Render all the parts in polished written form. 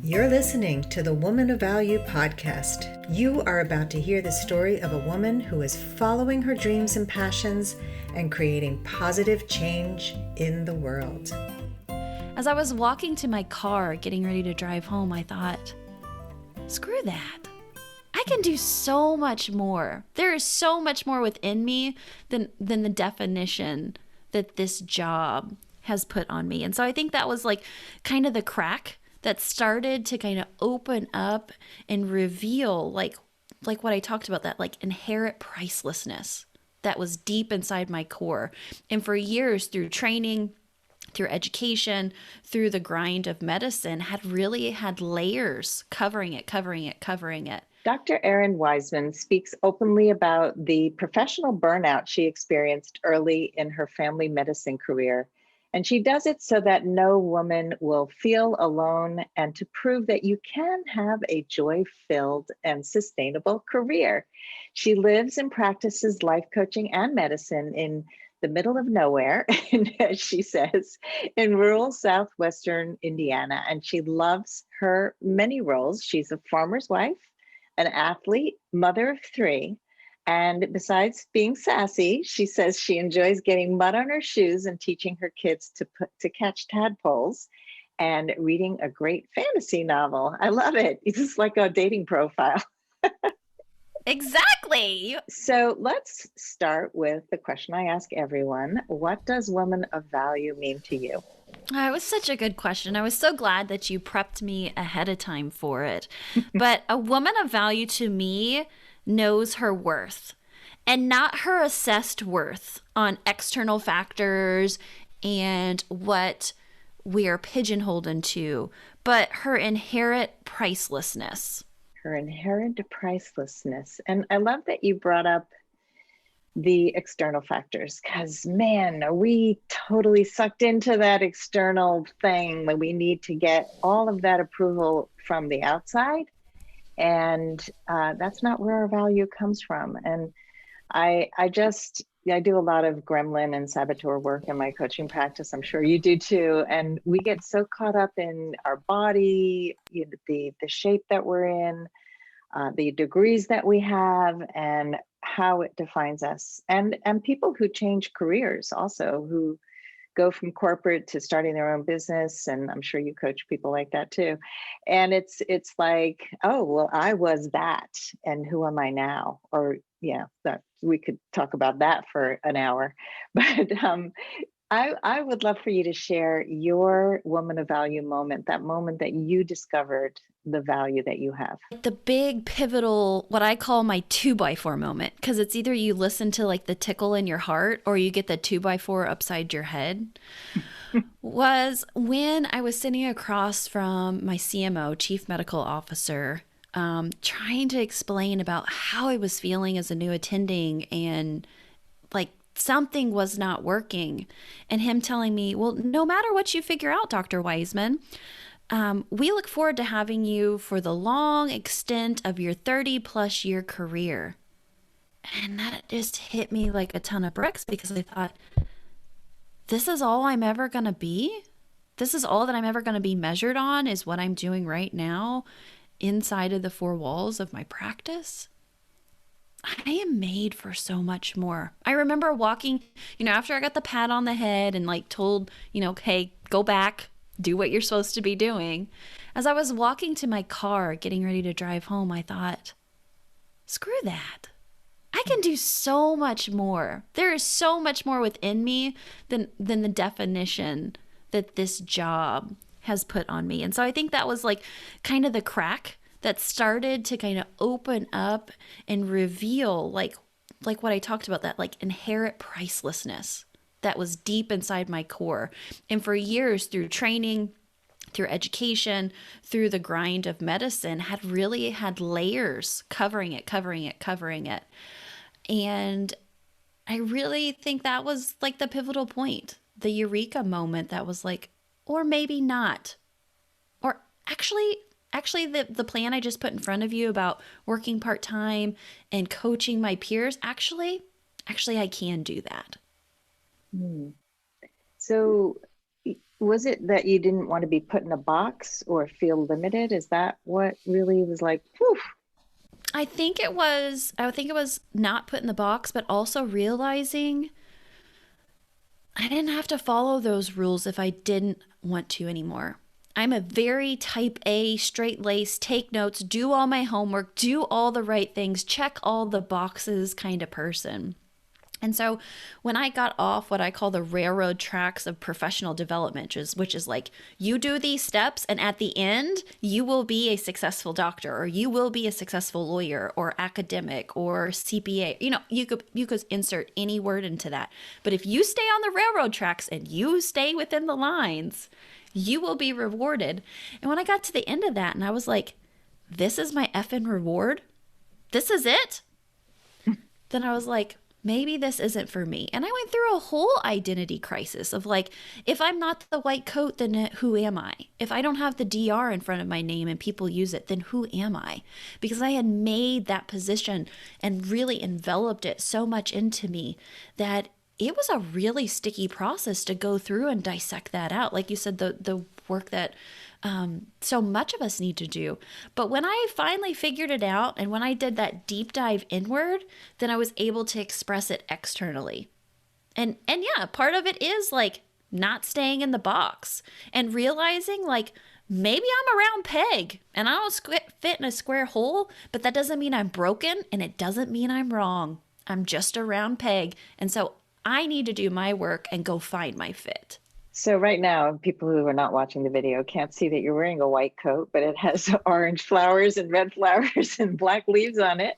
You're listening to the Woman of Value podcast. You are about to hear the story of a woman who is following her dreams and passions and creating positive change in the world. As I was walking to my car, getting ready to drive home, I thought, screw that. I can do so much more. There is so much more within me than the definition that this job has put on me. And so I think that was like kind of the crack that started to kind of open up and reveal like what I talked about, that like inherent pricelessness that was deep inside my core. And for years, through training, through education, through the grind of medicine, had layers covering it. Dr. Errin Weisman speaks openly about the professional burnout she experienced early in her family medicine career. And she does it so that no woman will feel alone and to prove that you can have a joy-filled and sustainable career. She lives and practices life coaching and medicine in the middle of nowhere, as she says, in rural southwestern Indiana. And she loves her many roles. She's a farmer's wife, an athlete, mother of three. And besides being sassy, she says she enjoys getting mud on her shoes and teaching her kids to catch tadpoles and reading a great fantasy novel. I love it. It's just like a dating profile. Exactly. So let's start with the question I ask everyone. What does woman of value mean to you? It was such a good question. I was so glad that you prepped me ahead of time for it. But a woman of value to me knows her worth, and not her assessed worth on external factors and what we are pigeonholed into, but her inherent pricelessness. Her inherent pricelessness. And I love that you brought up the external factors, because man, are we totally sucked into that external thing when we need to get all of that approval from the outside. And that's not where our value comes from. And I do a lot of gremlin and saboteur work in my coaching practice. I'm sure you do too. And we get so caught up in our body, the shape that we're in, the degrees that we have, and how it defines us. And people who change careers also, who go from corporate to starting their own business. And I'm sure you coach people like that too. And it's like, oh, well, I was that. And who am I now? Or yeah, that we could talk about that for an hour. But I would love for you to share your woman of value moment, that moment that you discovered the value that you have. The big pivotal, what I call my 2x4 moment, because it's either you listen to like the tickle in your heart or you get the 2x4 upside your head, was when I was sitting across from my CMO, Chief Medical Officer, trying to explain about how I was feeling as a new attending, and like something was not working, and him telling me, well, no matter what you figure out, Dr. Weisman, we look forward to having you for the long extent of your 30+ year career. And that just hit me like a ton of bricks, because I thought, this is all I'm ever going to be? This is all that I'm ever going to be measured on, is what I'm doing right now inside of the four walls of my practice? I am made for so much more. I remember walking, after I got the pat on the head and like told, hey, go back, do what you're supposed to be doing. As I was walking to my car, getting ready to drive home, I thought, screw that. I can do so much more. There is so much more within me than the definition that this job has put on me. And so I think that was like kind of the crack that started to kind of open up and reveal like what I talked about, that like inherent pricelessness that was deep inside my core. And for years, through training, through education, through the grind of medicine, had layers covering it. And I really think that was like the pivotal point, the eureka moment that was like, or maybe not. Or actually the plan I just put in front of you about working part-time and coaching my peers, actually I can do that. So Was it that you didn't want to be put in a box or feel limited? Is that what really was like, whew? I think it was not put in the box, but also realizing I didn't have to follow those rules if I didn't want to anymore. I'm a very type A, straight lace, take notes, do all my homework, do all the right things, check all the boxes kind of person. And so when I got off what I call the railroad tracks of professional development, which is like you do these steps and at the end you will be a successful doctor or you will be a successful lawyer or academic or CPA. You could insert any word into that. But if you stay on the railroad tracks and you stay within the lines, you will be rewarded. And when I got to the end of that and I was like, this is my effing reward. This is it. Then I was like, maybe this isn't for me. And I went through a whole identity crisis of like, if I'm not the white coat, then who am I? If I don't have the DR in front of my name and people use it, then who am I? Because I had made that position and really enveloped it so much into me that it was a really sticky process to go through and dissect that out. Like you said, the work that so much of us need to do. But when I finally figured it out and when I did that deep dive inward, then I was able to express it externally. And yeah, part of it is like not staying in the box and realizing like maybe I'm a round peg and I don't fit in a square hole, but that doesn't mean I'm broken and it doesn't mean I'm wrong. I'm just a round peg. And so I need to do my work and go find my fit. So right now, people who are not watching the video can't see that you're wearing a white coat, but it has orange flowers and red flowers and black leaves on it.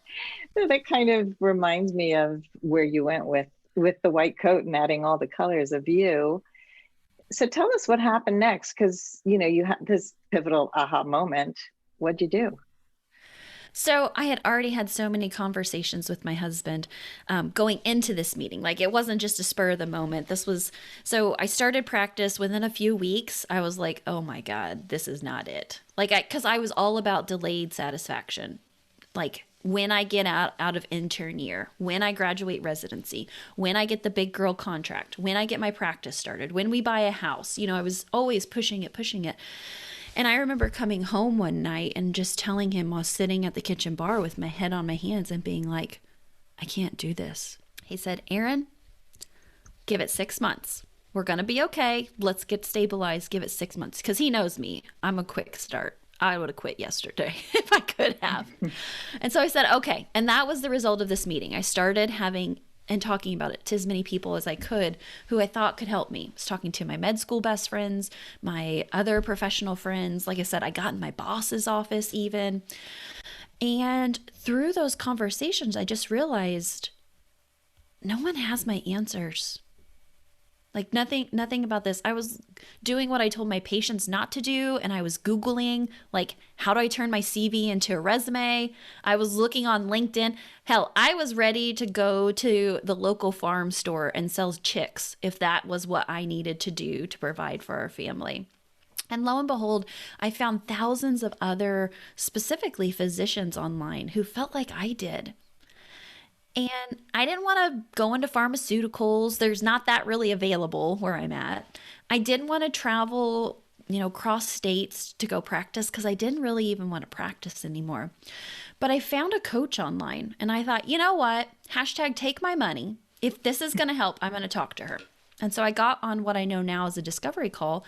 So that kind of reminds me of where you went with the white coat and adding all the colors of you. So tell us what happened next, because you had this pivotal aha moment. What'd you do? So I had already had so many conversations with my husband going into this meeting. Like it wasn't just a spur of the moment. So I started practice within a few weeks. I was like, oh my God, this is not it. Because I was all about delayed satisfaction. Like when I get out of intern year, when I graduate residency, when I get the big girl contract, when I get my practice started, when we buy a house, I was always pushing it. And I remember coming home one night and just telling him while sitting at the kitchen bar with my head on my hands and being like, I can't do this. He said, Errin, give it 6 months. We're going to be okay. Let's get stabilized. Give it 6 months. Because he knows me. I'm a quick start. I would have quit yesterday if I could have. And so I said, okay. And that was the result of this meeting. I started having and talking about it to as many people as I could who I thought could help me. I was talking to my med school best friends, my other professional friends. Like I said, I got in my boss's office even. And through those conversations, I just realized no one has my answers. Like nothing about this. I was doing what I told my patients not to do, and I was Googling, like, how do I turn my CV into a resume? I was looking on LinkedIn. Hell, I was ready to go to the local farm store and sell chicks if that was what I needed to do to provide for our family. And lo and behold, I found thousands of other, specifically physicians online who felt like I did. And I didn't want to go into pharmaceuticals. There's not that really available where I'm at. I didn't want to travel, cross states to go practice because I didn't really even want to practice anymore. But I found a coach online and I thought, you know what? #take my money. If this is going to help, I'm going to talk to her. And so I got on what I know now as a discovery call,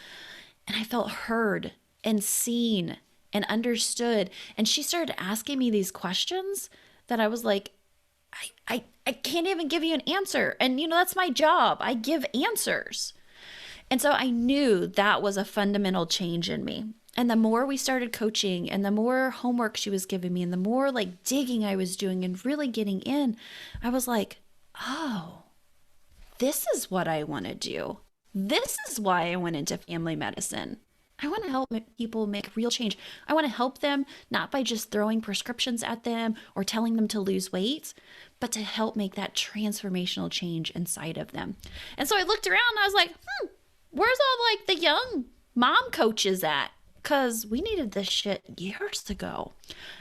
and I felt heard and seen and understood. And she started asking me these questions that I was like, I can't even give you an answer. And, that's my job. I give answers. And so I knew that was a fundamental change in me. And the more we started coaching and the more homework she was giving me and the more like digging I was doing and really getting in, I was like, oh, this is what I want to do. This is why I went into family medicine. I want to help people make real change. I want to help them not by just throwing prescriptions at them or telling them to lose weight, but to help make that transformational change inside of them. And so I looked around and I was like, where's all like the young mom coaches at? Because we needed this shit years ago,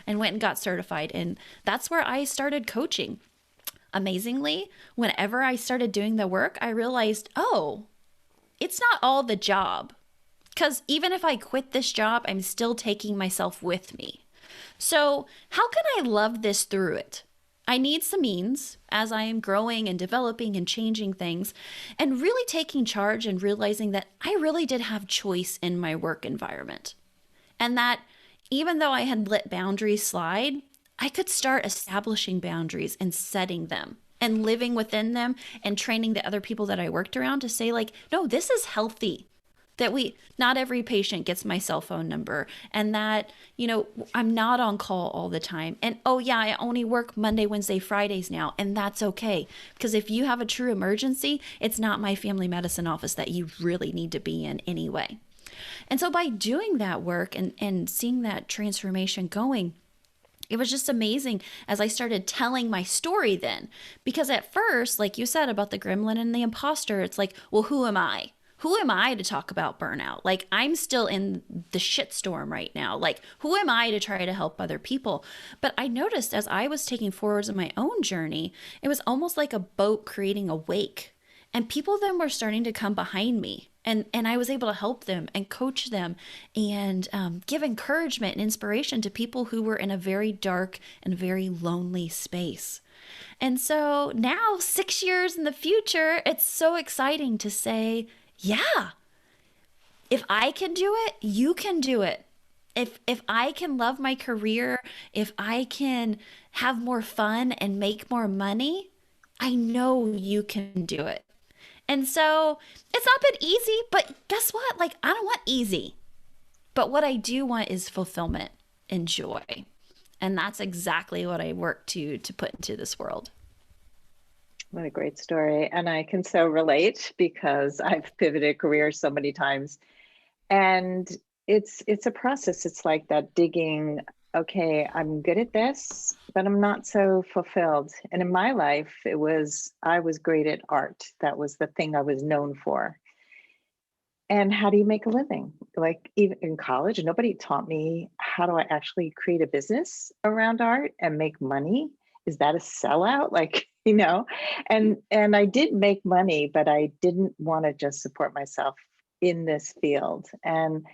and went and got certified. And that's where I started coaching. Amazingly, whenever I started doing the work, I realized, oh, it's not all the job. Because even if I quit this job, I'm still taking myself with me. So how can I love this through it? I need some means as I am growing and developing and changing things and really taking charge and realizing that I really did have choice in my work environment. And that even though I had let boundaries slide, I could start establishing boundaries and setting them and living within them and training the other people that I worked around to say like, no, this is healthy. That not every patient gets my cell phone number, and that, I'm not on call all the time. And oh yeah, I only work Monday, Wednesday, Fridays now. And that's okay. Because if you have a true emergency, it's not my family medicine office that you really need to be in anyway. And so by doing that work and seeing that transformation going, it was just amazing as I started telling my story then. Because at first, like you said about the gremlin and the imposter, it's like, well, who am I? Who am I to talk about burnout? Like, I'm still in the shitstorm right now. Like, who am I to try to help other people? But I noticed as I was taking forwards in my own journey, it was almost like a boat creating a wake. And people then were starting to come behind me. And I was able to help them and coach them and give encouragement and inspiration to people who were in a very dark and very lonely space. And so now, 6 years in the future, it's so exciting to say, yeah, if I can do it, you can do it. If I can love my career, if I can have more fun and make more money, I know you can do it. And so it's not been easy, but guess what? Like, I don't want easy. But what I do want is fulfillment and joy. And that's exactly what I work to put into this world. What a great story. And I can so relate because I've pivoted careers so many times. And it's a process. It's like that digging, okay, I'm good at this, but I'm not so fulfilled. And in my life, I was great at art. That was the thing I was known for. And how do you make a living? Like, even in college, nobody taught me how do I actually create a business around art and make money. Is that a sellout? Like, and I did make money, but I didn't want to just support myself in this field. And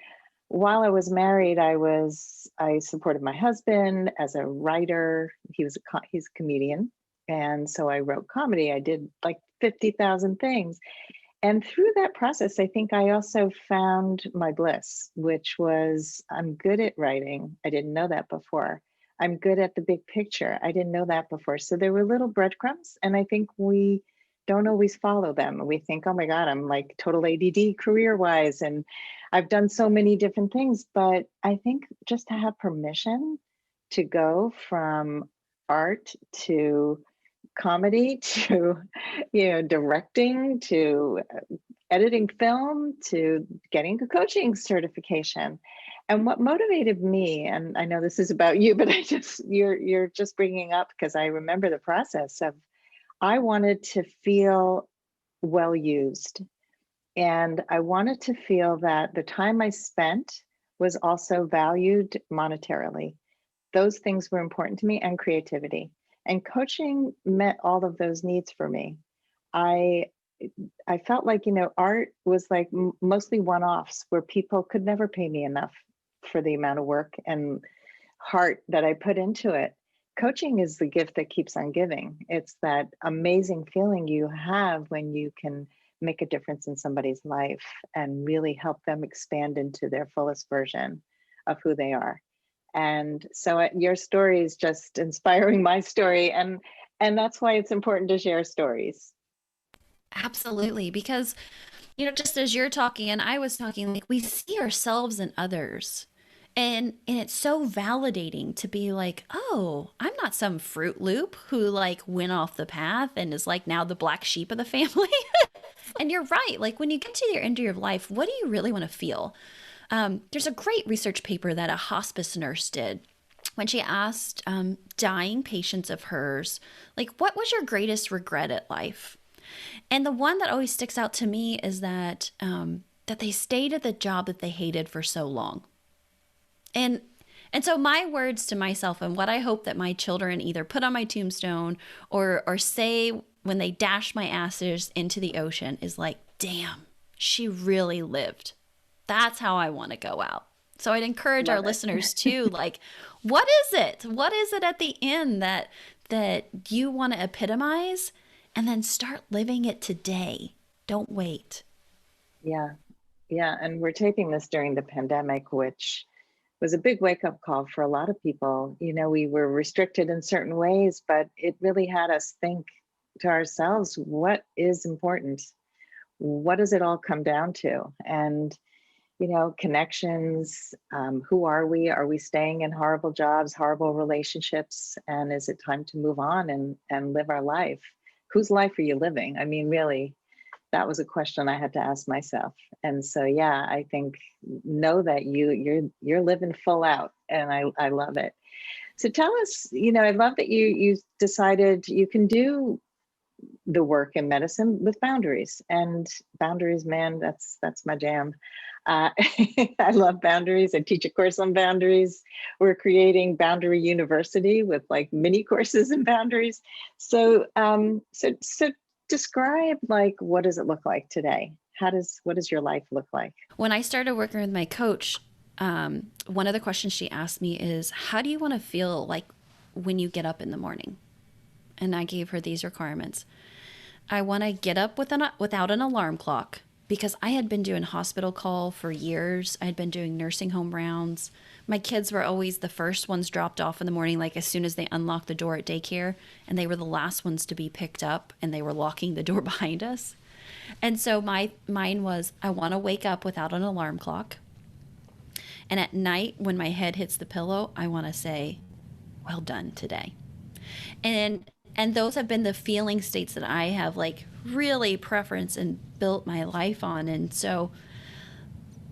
while I was married, I supported my husband as a writer. He's a comedian. And so I wrote comedy. I did like 50,000 things. And through that process, I think I also found my bliss, which was I'm good at writing. I didn't know that before. I'm good at the big picture. I didn't know that before. So there were little breadcrumbs, and I think we don't always follow them. We think, oh my God, I'm like total ADD career-wise, and I've done so many different things. But I think just to have permission to go from art to comedy to, directing to editing film to getting a coaching certification. And what motivated me, and I know this is about you, but you're just bringing up because I remember the process of, I wanted to feel well used. And I wanted to feel that the time I spent was also valued monetarily. Those things were important to me, and creativity. And coaching met all of those needs for me. I felt like, art was like mostly one-offs where people could never pay me enough for the amount of work and heart that I put into it. Coaching is the gift that keeps on giving. It's that amazing feeling you have when you can make a difference in somebody's life and really help them expand into their fullest version of who they are. And so your story is just inspiring my story. And that's why it's important to share stories. Absolutely. Because, just as you're talking and I was talking, like, we see ourselves in others. And it's so validating to be like, oh, I'm not some Fruit Loop who like went off the path and is like now the black sheep of the family. And you're right. Like, when you get to your end of your life, what do you really want to feel? There's a great research paper that a hospice nurse did when she asked dying patients of hers, like, what was your greatest regret at life? And the one that always sticks out to me is that that they stayed at the job that they hated for so long. And so my words to myself, and what I hope that my children either put on my tombstone or say when they dash my ashes into the ocean, is like, damn, she really lived. That's how I want to go out. So I'd encourage our Love it. listeners too, like, what is it? What is it at the end that you want to epitomize, and then start living it today. Don't wait. Yeah. Yeah. And we're taping this during the pandemic, which was a big wake up call for a lot of people. You know, we were restricted in certain ways, but it really had us think to ourselves, what is important? What does it all come down to? And, you know, connections, who are we? Are we staying in horrible jobs, horrible relationships? And is it time to move on and live our life? Whose life are you living? I mean, really, that was a question I had to ask myself. And so, yeah, I think know that you're living full out, and I love it. So tell us, you know, I love that you decided you can do the work in medicine with boundaries. And boundaries, man, that's my jam. I love boundaries. I teach a course on boundaries. We're creating Boundary University with like mini courses in boundaries. So so describe, like, what does it look like today? What does your life look like? When I started working with my coach, one of the questions she asked me is, how do you want to feel like when you get up in the morning? And I gave her these requirements. I want to get up without an alarm clock, because I had been doing hospital call for years. I'd been doing nursing home rounds. My kids were always the first ones dropped off in the morning, like as soon as they unlocked the door at daycare, and they were the last ones to be picked up, and they were locking the door behind us. And so mine was, I want to wake up without an alarm clock. And at night, when my head hits the pillow, I want to say, well done today. And those have been the feeling states that I have like really preference and built my life on. And so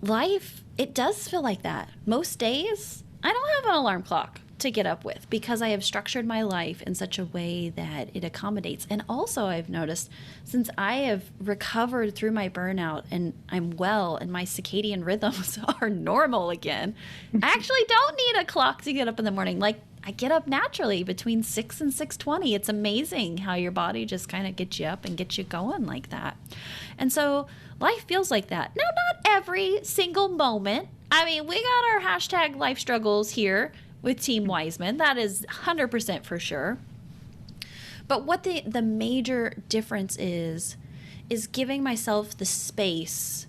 life, it does feel like that. Most days, I don't have an alarm clock to get up with, because I have structured my life in such a way that it accommodates. And also, I've noticed, since I have recovered through my burnout and I'm well and my circadian rhythms are normal again, I actually don't need a clock to get up in the morning. Like, I get up naturally between 6 and 6:20. It's amazing how your body just kind of gets you up and gets you going like that. And so life feels like that. Now, not every single moment. I mean, we got our hashtag life struggles here with Team Weisman. That is 100% for sure. But what the major difference is giving myself the space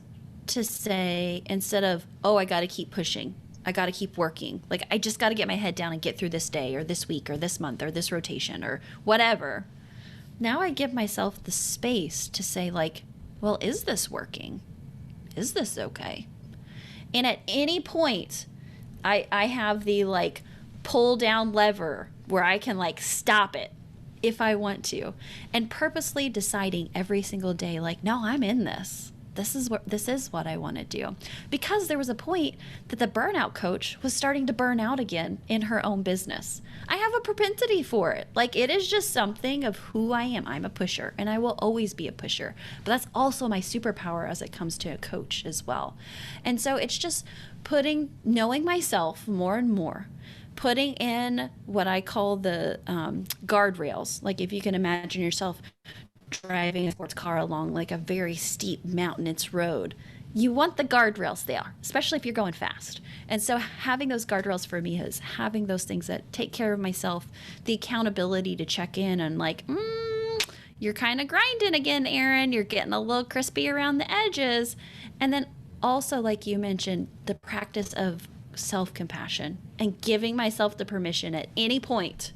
to say, instead of, oh, I got to keep pushing, I got to keep working, like I just got to get my head down and get through this day or this week or this month or this rotation or whatever. Now I give myself the space to say, like, well, is this working? Is this okay? And at any point, I have the like pull down lever where I can like stop it if I want to, and purposely deciding every single day, like, no, I'm in this. This is what I want to do. Because there was a point that the burnout coach was starting to burn out again in her own business. I have a propensity for it. Like, it is just something of who I am. I'm a pusher, and I will always be a pusher. But that's also my superpower as it comes to a coach as well. And so it's just knowing myself more and more, putting in what I call the guardrails. Like, if you can imagine yourself driving a sports car along like a very steep mountainous road, you want the guardrails there, especially if you're going fast. And so having those guardrails for me is having those things that take care of myself, the accountability to check in and like, you're kind of grinding again, Errin. You're getting a little crispy around the edges. And then also, like you mentioned, the practice of self-compassion and giving myself the permission at any point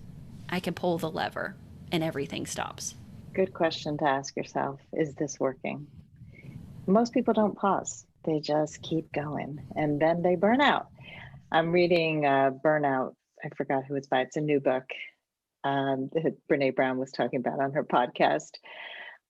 I can pull the lever and everything stops. Good question to ask yourself. Is this working? Most people don't pause. They just keep going, and then they burn out. I'm reading Burnout. I forgot who it's by. It's a new book that Brene Brown was talking about on her podcast.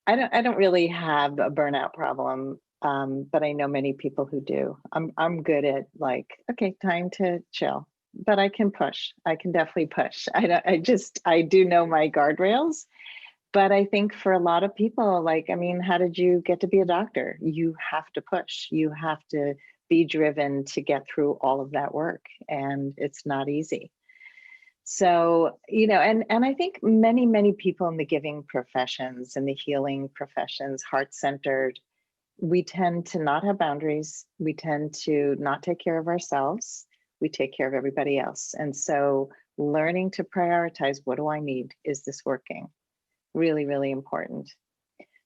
I don't really have a burnout problem, but I know many people who do. I'm good at like, okay, time to chill, but I can push. I can definitely push. I do know my guardrails. But I think for a lot of people, like, I mean, how did you get to be a doctor? You have to push. You have to be driven to get through all of that work. And it's not easy. So, you know, and I think many people in the giving professions and the healing professions, heart-centered, we tend to not have boundaries. We tend to not take care of ourselves. We take care of everybody else. And so learning to prioritize, what do I need? Is this working? Really, really important.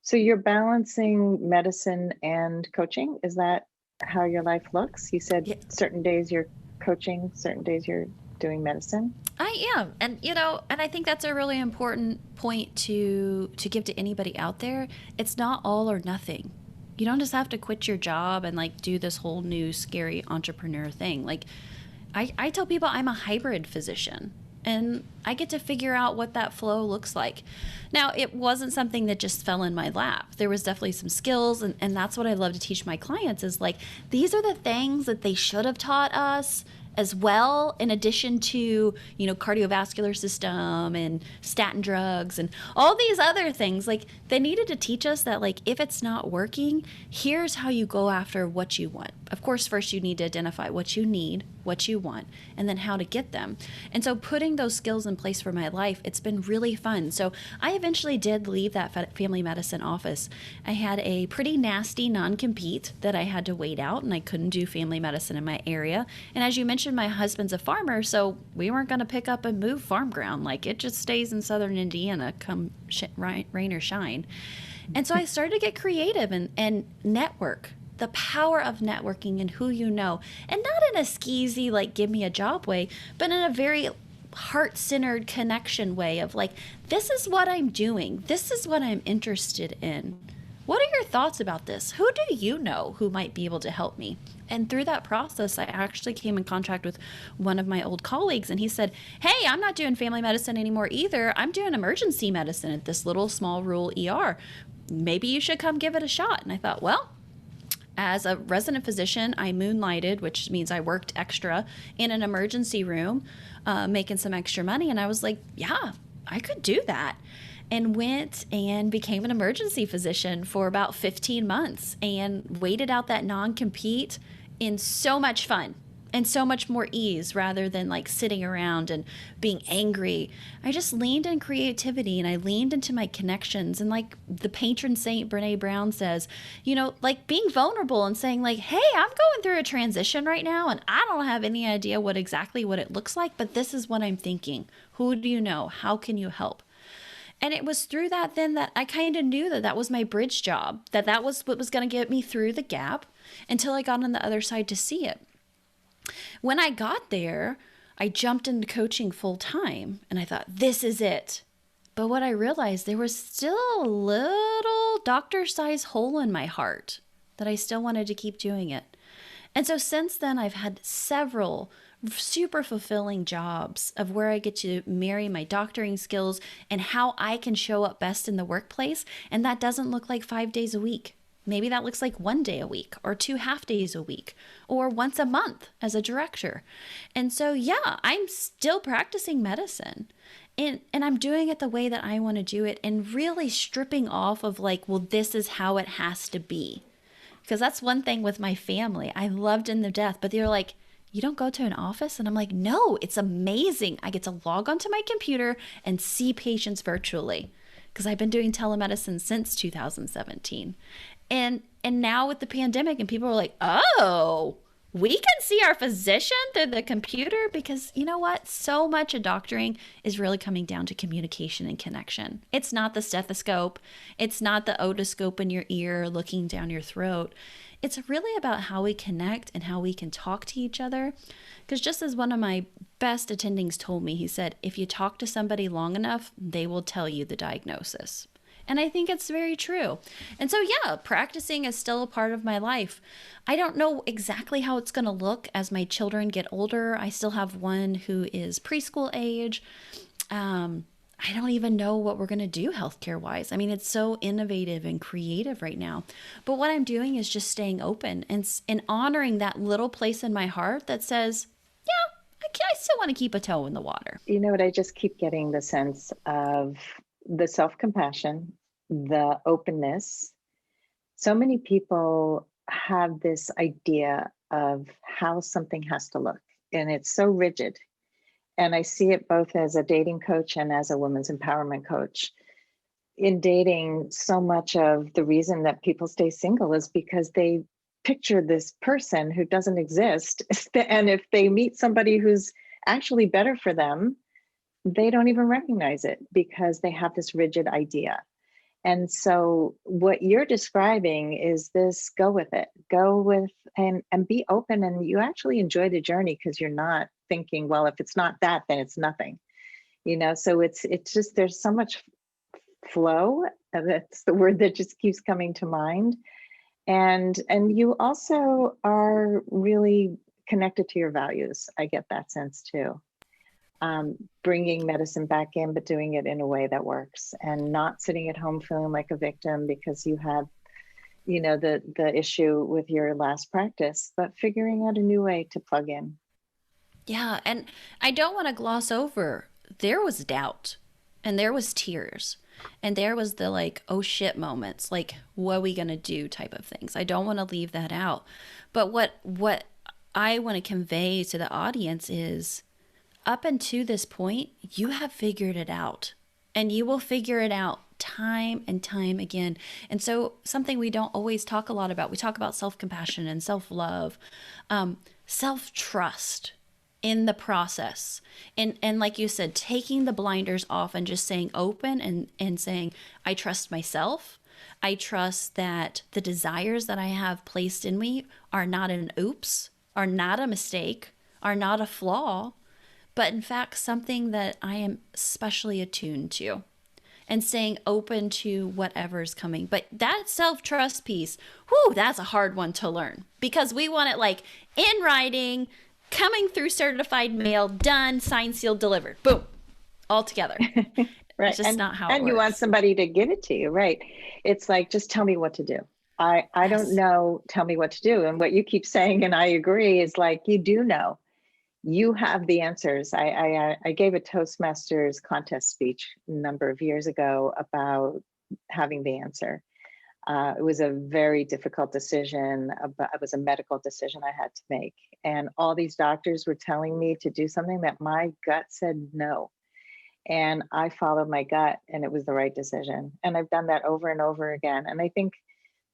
So you're balancing medicine and coaching. Is that how your life looks? You said certain days you're coaching, certain days you're doing medicine. I am. And and I think that's a really important point to give to anybody out there. It's not all or nothing. You don't just have to quit your job and like do this whole new scary entrepreneur thing. Like I tell people I'm a hybrid physician, and I get to figure out what that flow looks like. Now, it wasn't something that just fell in my lap. There was definitely some skills, and that's what I love to teach my clients is like, these are the things that they should have taught us as well, in addition to, cardiovascular system and statin drugs and all these other things. Like, they needed to teach us that, like, if it's not working, here's how you go after what you want. Of course, first you need to identify what you need, what you want, and then how to get them. And so putting those skills in place for my life, it's been really fun. So I eventually did leave that family medicine office. I had a pretty nasty non-compete that I had to wait out, and I couldn't do family medicine in my area. And as you mentioned, my husband's a farmer, so we weren't going to pick up and move farm ground. Like, it just stays in southern Indiana come rain or shine. And so I started to get creative and network. The power of networking and who you know, and not in a skeezy, like, give me a job way, but in a very heart-centered connection way of like, this is what I'm doing. This is what I'm interested in. What are your thoughts about this? Who do you know who might be able to help me? And through that process, I actually came in contact with one of my old colleagues, and he said, hey, I'm not doing family medicine anymore either. I'm doing emergency medicine at this little small rural ER. Maybe you should come give it a shot. And I thought, well, as a resident physician, I moonlighted, which means I worked extra in an emergency room, making some extra money. And I was like, yeah, I could do that. And went and became an emergency physician for about 15 months and waited out that non-compete in so much fun and so much more ease rather than like sitting around and being angry. I just leaned in creativity and I leaned into my connections. And like the patron saint Brene Brown says, like being vulnerable and saying like, hey, I'm going through a transition right now and I don't have any idea what it looks like, but this is what I'm thinking. Who do you know? How can you help? And it was through that then that I kind of knew that was my bridge job, that was what was going to get me through the gap until I got on the other side to see it. When I got there, I jumped into coaching full time and I thought, this is it. But what I realized, there was still a little doctor-sized hole in my heart that I still wanted to keep doing it. And so since then, I've had several super fulfilling jobs of where I get to marry my doctoring skills and how I can show up best in the workplace. And that doesn't look like 5 days a week. Maybe that looks like 1 day a week or 2 half days a week or once a month as a director. And so, yeah, I'm still practicing medicine and I'm doing it the way that I want to do it and really stripping off of like, well, this is how it has to be. Because that's one thing with my family. I loved them to death, but they're like, you don't go to an office? And I'm like, no, it's amazing. I get to log onto my computer and see patients virtually because I've been doing telemedicine since 2017. And now with the pandemic and people are like, oh, we can see our physician through the computer because you know what? So much of doctoring is really coming down to communication and connection. It's not the stethoscope. It's not the otoscope in your ear looking down your throat. It's really about how we connect and how we can talk to each other. Because just as one of my best attendings told me, he said, if you talk to somebody long enough, they will tell you the diagnosis. And I think it's very true. And so, yeah, practicing is still a part of my life. I don't know exactly how it's going to look as my children get older. I still have one who is preschool age. I don't even know what we're going to do healthcare wise. I mean, it's so innovative and creative right now. But what I'm doing is just staying open and honoring that little place in my heart that says, yeah, I still want to keep a toe in the water. You know what? I just keep getting the sense of the self-compassion, the openness. So many people have this idea of how something has to look, and it's so rigid. And I see it both as a dating coach and as a women's empowerment coach. in dating, so much of the reason that people stay single is because they picture this person who doesn't exist. And if they meet somebody who's actually better for them, they don't even recognize it because they have this rigid idea. And so what you're describing is this: go with it, go with, and be open. And you actually enjoy the journey because you're not thinking, well, if it's not that, then it's nothing, so it's just, there's so much flow. And that's the word that just keeps coming to mind. And you also are really connected to your values. I get that sense too. Bringing medicine back in, but doing it in a way that works, and not sitting at home feeling like a victim because you had, the issue with your last practice, but figuring out a new way to plug in. Yeah. And I don't want to gloss over, there was doubt and there was tears and there was the like, oh shit moments, like, what are we going to do type of things. I don't want to leave that out. But what I want to convey to the audience is, up until this point, you have figured it out, and you will figure it out time and time again. And so something we don't always talk a lot about, we talk about self-compassion and self-love, self-trust in the process. And like you said, taking the blinders off and just saying open and saying, I trust myself. I trust that the desires that I have placed in me are not an oops, are not a mistake, are not a flaw, but in fact, something that I am especially attuned to, and staying open to whatever's coming. But that self-trust piece, whew, that's a hard one to learn, because we want it like in writing, coming through certified mail, done, signed, sealed, delivered, boom, all together. Right. It's just not how it works. And you want somebody to give it to you, right? It's like, just tell me what to do. I Yes. don't know, tell me what to do. And what you keep saying, and I agree, is like, you do know. You have the answers. I gave a Toastmasters contest speech a number of years ago about having the answer. It was a very difficult decision. It was a medical decision I had to make. And all these doctors were telling me to do something that my gut said no. And I followed my gut, and it was the right decision. And I've done that over and over again. And I think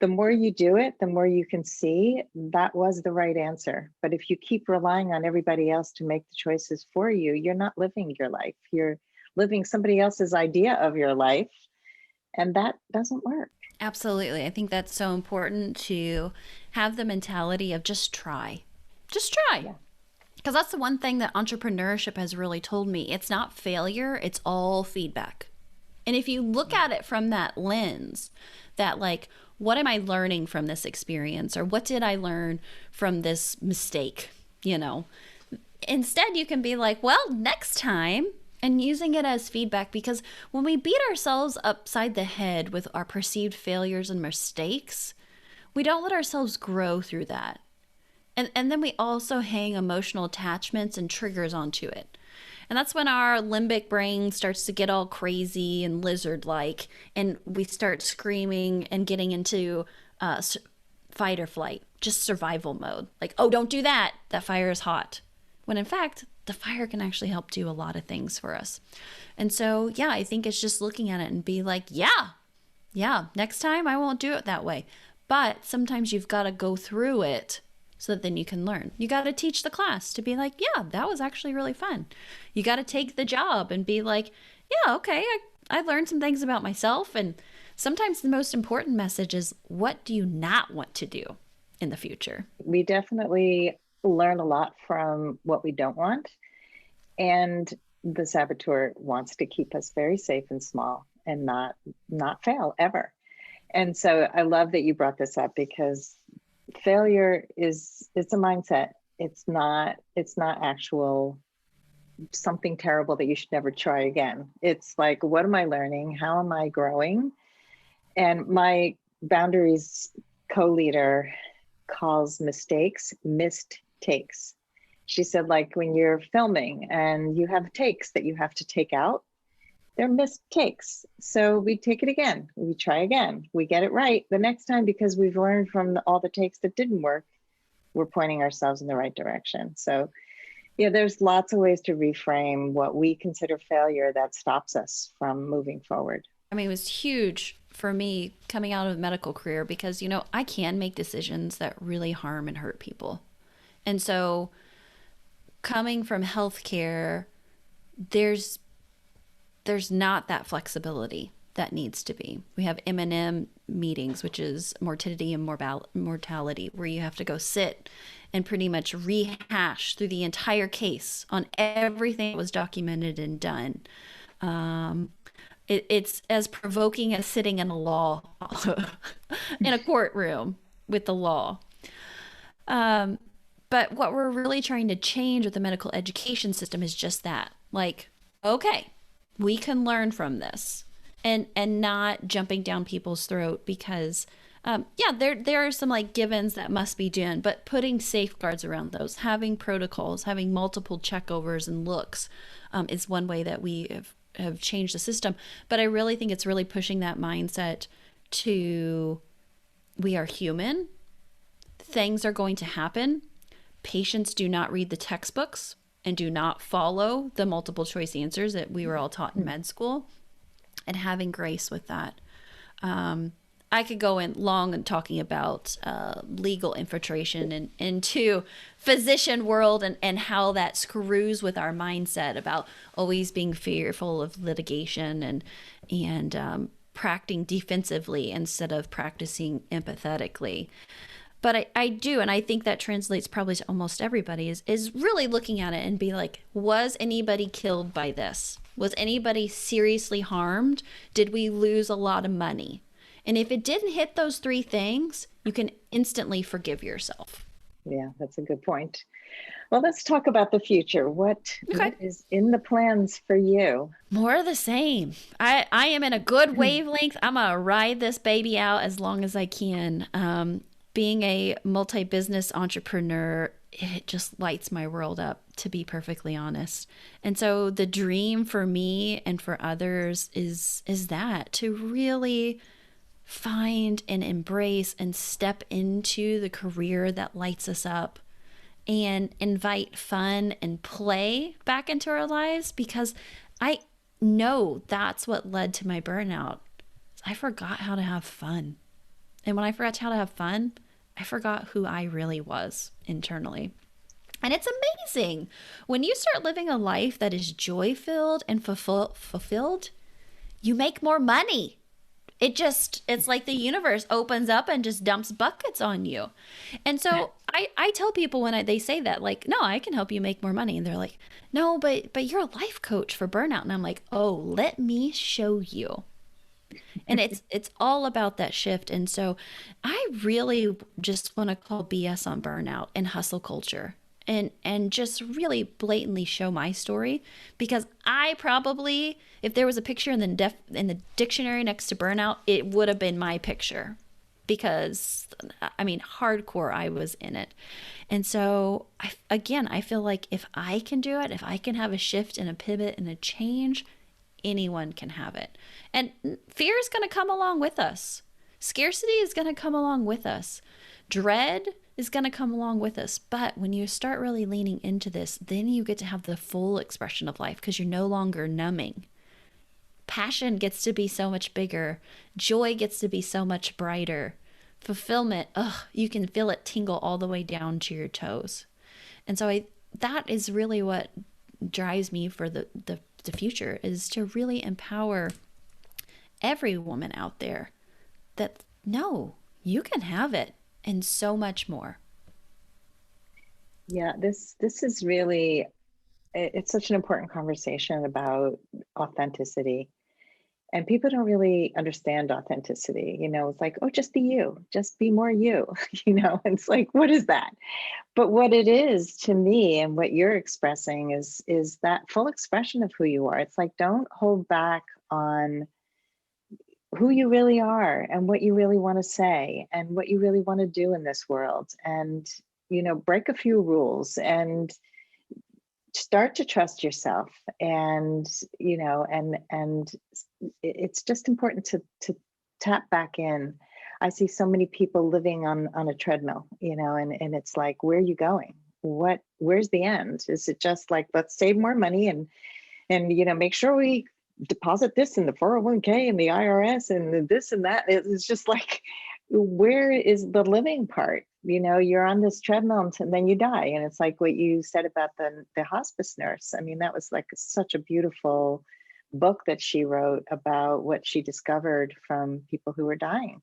the more you do it, the more you can see that was the right answer. But if you keep relying on everybody else to make the choices for you, you're not living your life. You're living somebody else's idea of your life, and that doesn't work. Absolutely. I think that's so important, to have the mentality of just try. Just try. Yeah. Because that's the one thing that entrepreneurship has really told me. It's not failure, it's all feedback. And if you look at it from that lens, that like, what am I learning from this experience? Or what did I learn from this mistake? Instead you can be like, well, next time, and using it as feedback. Because when we beat ourselves upside the head with our perceived failures and mistakes, we don't let ourselves grow through that. And then we also hang emotional attachments and triggers onto it. And that's when our limbic brain starts to get all crazy and lizard-like, and we start screaming and getting into fight or flight, just survival mode. Like, oh, don't do that. That fire is hot. When in fact, the fire can actually help do a lot of things for us. And so, yeah, I think it's just looking at it and be like, yeah, next time I won't do it that way. But sometimes you've got to go through it so that then you can learn. You got to teach the class to be like, yeah, that was actually really fun. You got to take the job and be like, yeah, okay, I learned some things about myself. And sometimes the most important message is, what do you not want to do in the future? We definitely learn a lot from what we don't want. And the saboteur wants to keep us very safe and small and not fail ever. And so I love that you brought this up, because failure it's a mindset. It's not actual something terrible that you should never try again. It's like, what am I learning? How am I growing? And my boundaries co-leader calls mistakes missed takes. She said, like, when you're filming and you have takes that you have to take out, they're missed takes. So we take it again. We try again. We get it right the next time, because we've learned from all the takes that didn't work. We're pointing ourselves in the right direction. So, yeah, there's lots of ways to reframe what we consider failure that stops us from moving forward. I mean, it was huge for me coming out of a medical career because, I can make decisions that really harm and hurt people. And so coming from healthcare, there's not that flexibility that needs to be. We have M&M meetings, which is morbidity and mortality, where you have to go sit and pretty much rehash through the entire case on everything that was documented and done. It's as provoking as sitting in a law in a courtroom with the law. But what we're really trying to change with the medical education system is just that. Like, okay, we can learn from this and not jumping down people's throat because, there are some like givens that must be done, but putting safeguards around those, having protocols, having multiple checkovers and looks is one way that we have changed the system. But I really think it's really pushing that mindset to we are human. Things are going to happen. Patients do not read the textbooks and do not follow the multiple choice answers that we were all taught in med school, and having grace with that. I could go in long and talking about legal infiltration and into physician world and how that screws with our mindset about always being fearful of litigation and practicing defensively instead of practicing empathetically. But I do, and I think that translates probably to almost everybody, is really looking at it and be like, was anybody killed by this? Was anybody seriously harmed? Did we lose a lot of money? And if it didn't hit those three things, you can instantly forgive yourself. Yeah, that's a good point. Well, let's talk about the future. What is in the plans for you? More of the same. I am in a good wavelength. I'm going to ride this baby out as long as I can. Being a multi-business entrepreneur, it just lights my world up, to be perfectly honest. And so the dream for me and for others is that, to really find and embrace and step into the career that lights us up and invite fun and play back into our lives, because I know that's what led to my burnout. I forgot how to have fun. And when I forgot how to have fun, I forgot who I really was internally. And it's amazing when you start living a life that is joy-filled and fulfilled, you make more money. It's like the universe opens up and just dumps buckets on you. And so I tell people when they say that, like, no, I can help you make more money. And they're like, no, but you're a life coach for burnout. And I'm like, oh, let me show you. And it's all about that shift. And so I really just want to call BS on burnout and hustle culture and just really blatantly show my story, because I probably, if there was a picture in the dictionary next to burnout, it would have been my picture, because I mean, hardcore, I was in it. And so I feel like if I can do it, if I can have a shift and a pivot and a change, anyone can have it. And fear is going to come along with us. Scarcity is going to come along with us. Dread is going to come along with us. But when you start really leaning into this, then you get to have the full expression of life, because you're no longer numbing. Passion gets to be so much bigger. Joy gets to be so much brighter. Fulfillment, you can feel it tingle all the way down to your toes. And so that is really what drives me for the future, is to really empower every woman out there that, no, you can have it, and so much more. Yeah, this is really, it's such an important conversation about authenticity. And people don't really understand authenticity. It's like, oh, just be you, just be more you. It's like, what is that? But what it is to me, and what you're expressing, is that full expression of who you are. It's like, don't hold back on who you really are and what you really want to say and what you really want to do in this world. And, break a few rules and start to trust yourself. And, and it's just important to tap back in. I see so many people living on a treadmill, and it's like, where are you going? Where's the end? Is it just like, let's save more money and make sure we deposit this in the 401k and the IRS and this and that. It's just like, where is the living part? You're on this treadmill and then you die. And it's like what you said about the hospice nurse. I mean, that was like such a beautiful book that she wrote about what she discovered from people who were dying.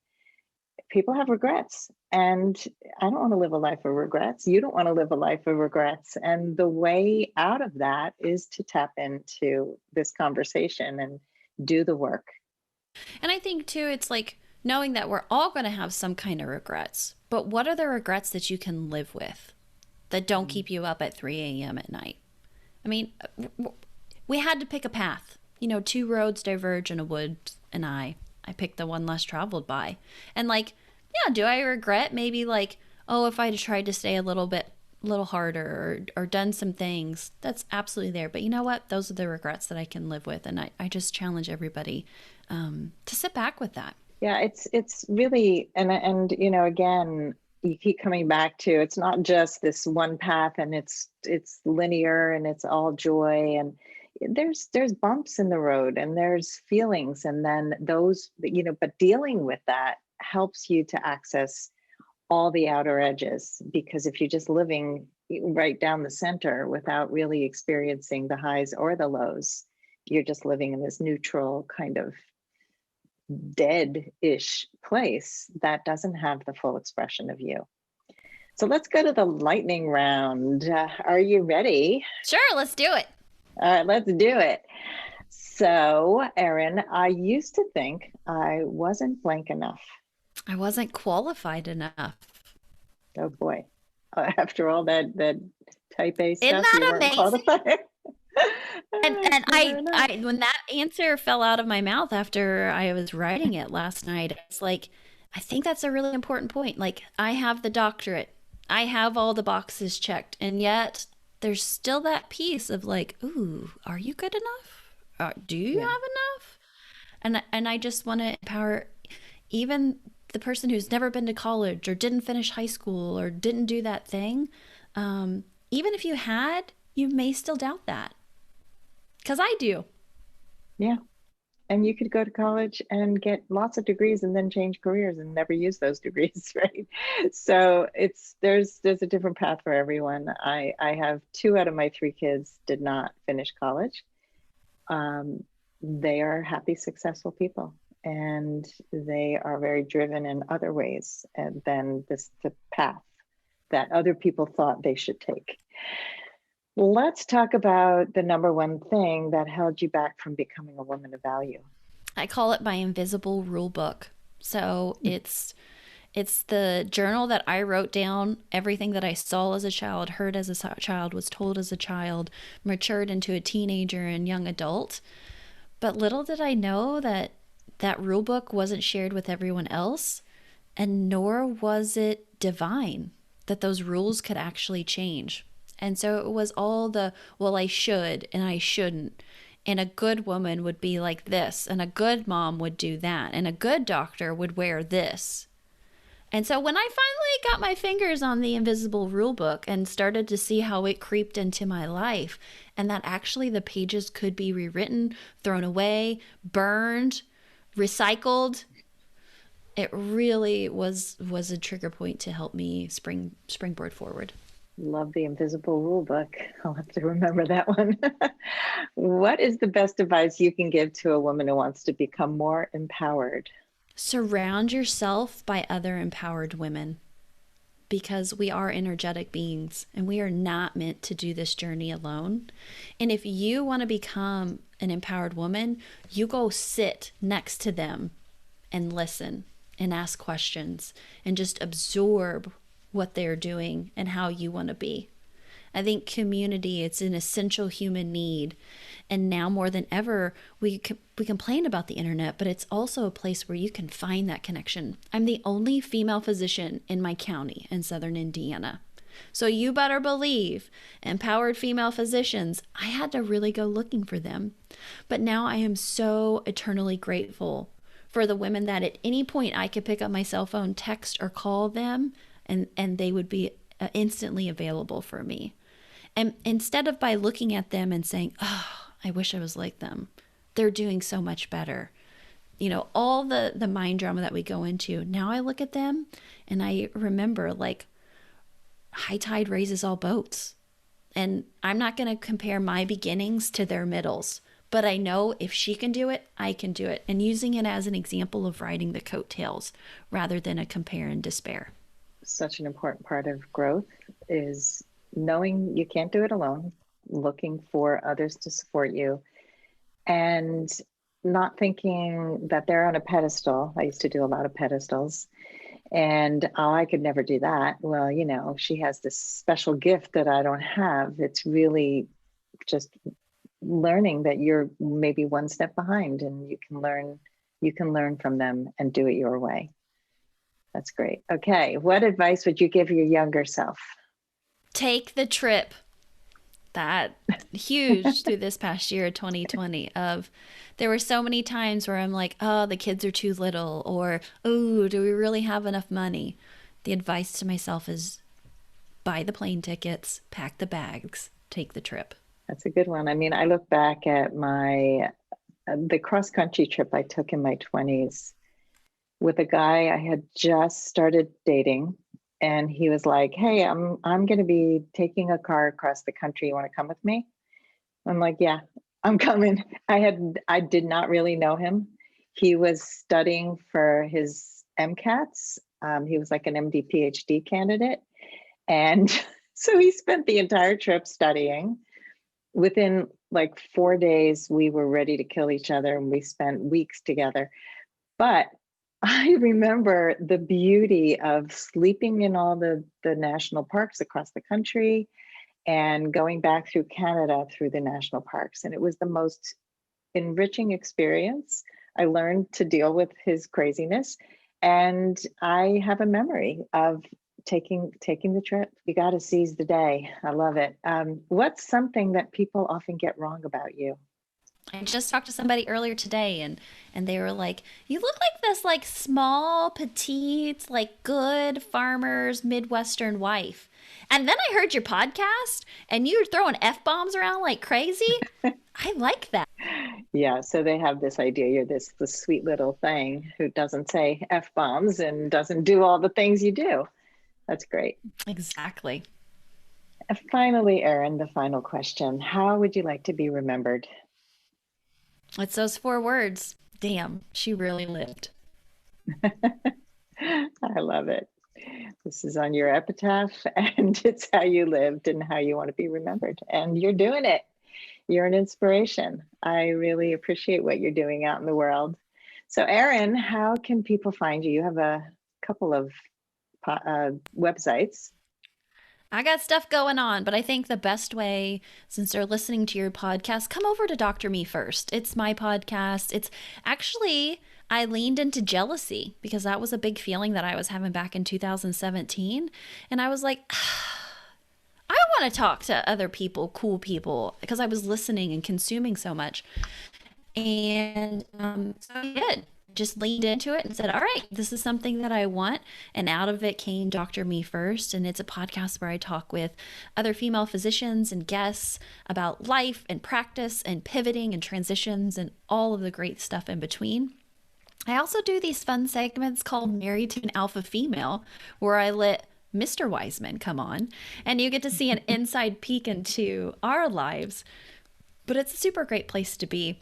People have regrets, and I don't want to live a life of regrets. You don't want to live a life of regrets. And the way out of that is to tap into this conversation and do the work. And I think too, it's like knowing that we're all going to have some kind of regrets, but what are the regrets that you can live with that don't keep you up at 3 a.m. at night? I mean, we had to pick a path. 2 roads diverge in a woods, and I picked the one less traveled by. And like, yeah, do I regret maybe like, oh, if I'd tried to stay a little harder or done some things? That's absolutely there. But you know what? Those are the regrets that I can live with. And I just challenge everybody to sit back with that. Yeah, it's really, and again, you keep coming back to, it's not just this one path and it's linear and it's all joy, and there's bumps in the road and there's feelings, and then those, but dealing with that helps you to access all the outer edges, because if you're just living right down the center without really experiencing the highs or the lows, you're just living in this neutral kind of dead-ish place that doesn't have the full expression of you. So let's go to the lightning round. Are you ready? Sure, let's do it. All right, let's do it. So, Errin, I used to think I wasn't blank enough. I wasn't qualified enough. Oh boy. After all that type A stuff, Isn't that you weren't amazing? qualified. And I when that answer fell out of my mouth after I was writing it last night, it's like, I think that's a really important point. Like, I have the doctorate, I have all the boxes checked, and yet there's still that piece of like, ooh, are you good enough? Do you have enough? And I just want to empower even the person who's never been to college or didn't finish high school or didn't do that thing. Even if you had, you may still doubt that. Because I do. Yeah. And you could go to college and get lots of degrees and then change careers and never use those degrees, right? So there's a different path for everyone. I have 2 out of my 3 kids did not finish college. They are happy, successful people, and they are very driven in other ways than the path that other people thought they should take. Let's talk about the number one thing that held you back from becoming a woman of value. I call it my invisible rule book. So it's the journal that I wrote down everything that I saw as a child, heard as a child, was told as a child, matured into a teenager and young adult. But little did I know that rule book wasn't shared with everyone else, and nor was it divine, that those rules could actually change. And so it was all the, well, I should and I shouldn't. And a good woman would be like this, and a good mom would do that, and a good doctor would wear this. And so when I finally got my fingers on the invisible rule book and started to see how it creeped into my life, and that actually the pages could be rewritten, thrown away, burned, recycled, it really was a trigger point to help me springboard forward. Love the invisible rule book. I'll have to remember that one. What is the best advice you can give to a woman who wants to become more empowered? Surround yourself by other empowered women, because we are energetic beings and we are not meant to do this journey alone. And if you want to become an empowered woman, you go sit next to them and listen and ask questions and just absorb what they're doing and how you want to be. I think community, it's an essential human need. And now more than ever, we complain about the internet, but it's also a place where you can find that connection. I'm the only female physician in my county in Southern Indiana. So you better believe empowered female physicians, I had to really go looking for them. But now I am so eternally grateful for the women that at any point I could pick up my cell phone, text, or call them, and they would be instantly available for me. And instead of by looking at them and saying, oh, I wish I was like them, they're doing so much better. All the mind drama that we go into. Now I look at them and I remember, like, high tide raises all boats. And I'm not going to compare my beginnings to their middles, but I know if she can do it, I can do it. And using it as an example of riding the coattails rather than a compare and despair. Such an important part of growth is knowing you can't do it alone, looking for others to support you, and not thinking that they're on a pedestal. I used to do a lot of pedestals, and I could never do that. Well, she has this special gift that I don't have. It's really just learning that you're maybe one step behind, and you can learn from them and do it your way. That's great. Okay, what advice would you give your younger self? Take the trip. That huge through this past year of 2020 of there were so many times where I'm like, oh, the kids are too little, or, oh, do we really have enough money? The advice to myself is buy the plane tickets, pack the bags, take the trip. That's a good one. I mean, I look back at the cross country trip I took in my 20s with a guy I had just started dating. And he was like, hey, I'm going to be taking a car across the country. You want to come with me? I'm like, yeah, I'm coming. I did not really know him. He was studying for his MCATs. He was like an MD PhD candidate. And so he spent the entire trip studying. Within like 4 days, we were ready to kill each other, and we spent weeks together. But I remember the beauty of sleeping in all the national parks across the country and going back through Canada through the national parks. And it was the most enriching experience. I learned to deal with his craziness. And I have a memory of taking the trip. You got to seize the day. I love it. What's something that people often get wrong about you? I just talked to somebody earlier today and they were like, you look like this like small, petite, like good farmer's Midwestern wife. And then I heard your podcast and you were throwing F-bombs around like crazy. I like that. Yeah, so they have this idea you're this sweet little thing who doesn't say F-bombs and doesn't do all the things you do. That's great. Exactly. And finally, Errin, the final question. How would you like to be remembered? It's those 4 words. Damn, she really lived. I love it. This is on your epitaph, and it's how you lived and how you want to be remembered. And you're doing it. You're an inspiration. I really appreciate what you're doing out in the world. So, Errin, how can people find you? You have a couple of websites. I got stuff going on, but I think the best way, since they're listening to your podcast, come over to Dr. Me First. It's my podcast. It's actually, I leaned into jealousy because that was a big feeling that I was having back in 2017. And I was like, I want to talk to other people, cool people, because I was listening and consuming so much. And so I did. Just leaned into it and said, all right, this is something that I want. And out of it came Dr. Me First. And it's a podcast where I talk with other female physicians and guests about life and practice and pivoting and transitions and all of the great stuff in between. I also do these fun segments called Married to an Alpha Female, where I let Mr. Weisman come on and you get to see an inside peek into our lives. But it's a super great place to be.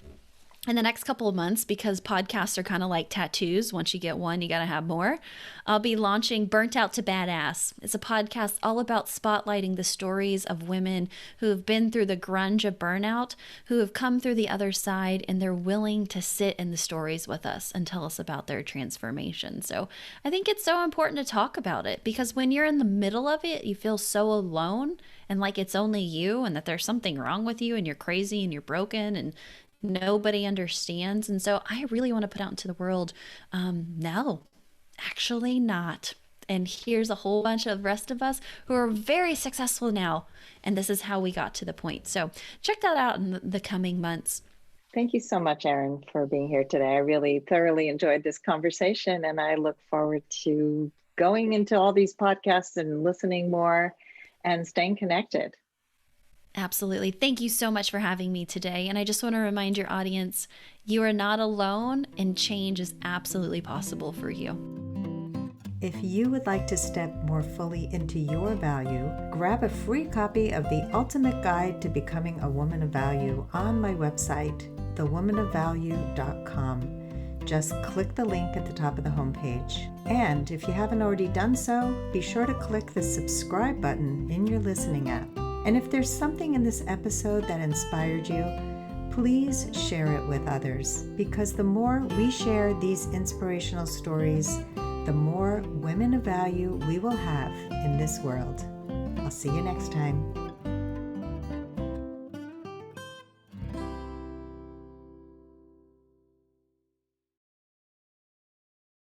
In the next couple of months, because podcasts are kind of like tattoos. Once you get one, you got to have more. I'll be launching Burnt Out to Badass. It's a podcast all about spotlighting the stories of women who have been through the grunge of burnout, who have come through the other side, and they're willing to sit in the stories with us and tell us about their transformation. So I think it's so important to talk about it because when you're in the middle of it, you feel so alone and like it's only you and that there's something wrong with you and you're crazy and you're broken and nobody understands. And so I really want to put out into the world, no, actually not. And here's a whole bunch of the rest of us who are very successful now. And this is how we got to the point. So check that out in the coming months. Thank you so much, Errin, for being here today. I really thoroughly enjoyed this conversation, and I look forward to going into all these podcasts and listening more and staying connected. Absolutely. Thank you so much for having me today. And I just want to remind your audience, you are not alone and change is absolutely possible for you. If you would like to step more fully into your value, grab a free copy of The Ultimate Guide to Becoming a Woman of Value on my website, thewomanofvalue.com. Just click the link at the top of the homepage. And if you haven't already done so, be sure to click the subscribe button in your listening app. And if there's something in this episode that inspired you, please share it with others, because the more we share these inspirational stories, the more women of value we will have in this world. I'll see you next time.